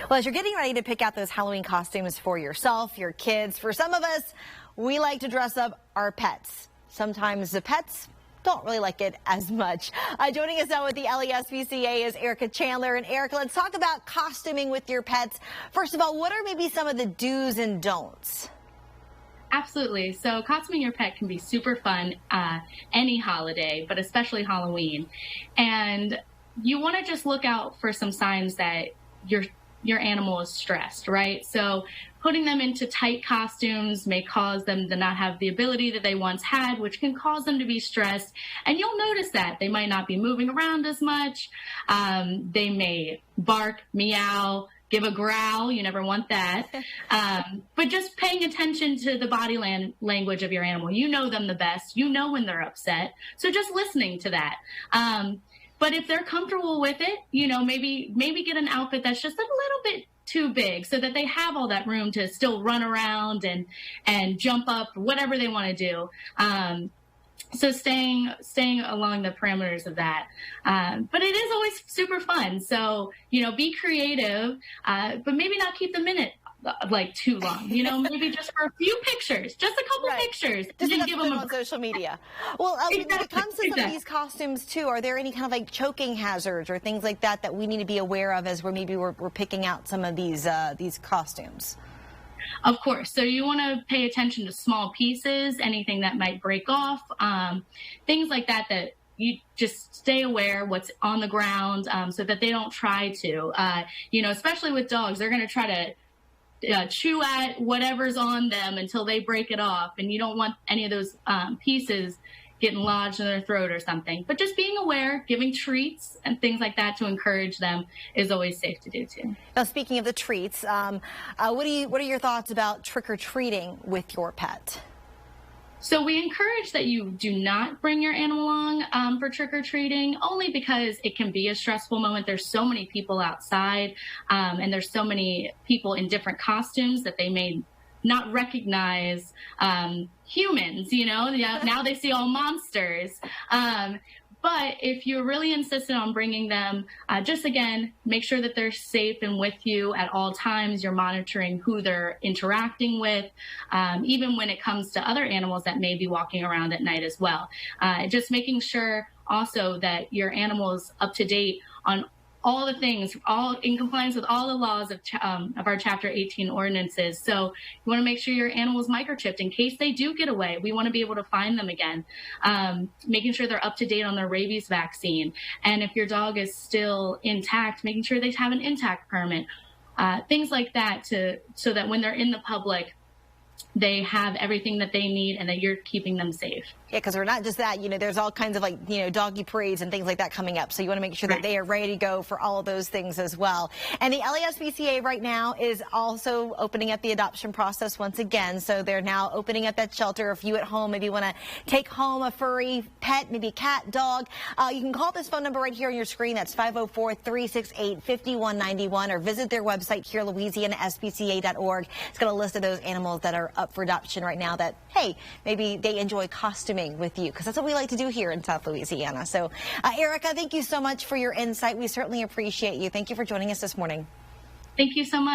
Well, as you're getting ready to pick out those Halloween costumes for yourself, your kids, for some of us, we like to dress up our pets. Sometimes the pets don't really like it as much. Joining us now with the SPCA is Erica Chandler. And Erica, let's talk about costuming with your pets. First of all, what are maybe some of the do's and don'ts? Absolutely. So costuming your pet can be super fun any holiday, but especially Halloween. And you want to just look out for some signs that your animal is stressed, right? So putting them into tight costumes may cause them to not have the ability that they once had, which can cause them to be stressed. And you'll notice that they might not be moving around as much. They may bark, meow, give a growl. You never want that. But just paying attention to the body language of your animal. You know them the best. You know when they're upset. So just listening to that. But if they're comfortable with it, maybe get an outfit that's just a little bit too big so that they have all that room to still run around and jump up, whatever they want to do. So staying along the parameters of that. But it is always super fun. So, be creative, but maybe not keep them in it like too long, maybe just for a few pictures, just a couple pictures, just and then give them on social media. Well, when it comes to some of these costumes too, are there any kind of like choking hazards or things like that we need to be aware of as we're picking out some of these costumes? Of course. So you want to pay attention to small pieces, anything that might break off, things like that you just stay aware what's on the ground so that they don't try to, especially with dogs, they're going to try to chew at whatever's on them until they break it off. And you don't want any of those pieces getting lodged in their throat or something. But just being aware, giving treats and things like that to encourage them is always safe to do too. Now, speaking of the treats, what are your thoughts about trick-or-treating with your pet? So we encourage that you do not bring your animal along for trick-or-treating, only because it can be a stressful moment. There's so many people outside, and there's so many people in different costumes that they may not recognize humans, now they see all monsters. But if you're really insistent on bringing them, just again, make sure that they're safe and with you at all times. You're monitoring who they're interacting with, even when it comes to other animals that may be walking around at night as well. Just making sure also that your animal is up to date on all the things, all in compliance with all the laws of our Chapter 18 ordinances. So you want to make sure your animal is microchipped in case they do get away. We want to be able to find them again. Making sure they're up to date on their rabies vaccine. And if your dog is still intact, making sure they have an intact permit. Things like that so that when they're in the public, they have everything that they need and that you're keeping them safe. Yeah, because we're not just that, there's all kinds of doggy parades and things like that coming up. So you want to make sure that they are ready to go for all of those things as well. And the SPCA right now is also opening up the adoption process once again. So they're now opening up that shelter. If you at home maybe want to take home a furry pet, maybe cat, dog, you can call this phone number right here on your screen. That's 504-368-5191, or visit their website here, LouisianaSPCA.org. It's got a list of those animals that are up for adoption right now that, hey, maybe they enjoy costuming with you, because that's what we like to do here in South Louisiana. So, Erica, thank you so much for your insight. We certainly appreciate you. Thank you for joining us this morning. Thank you so much.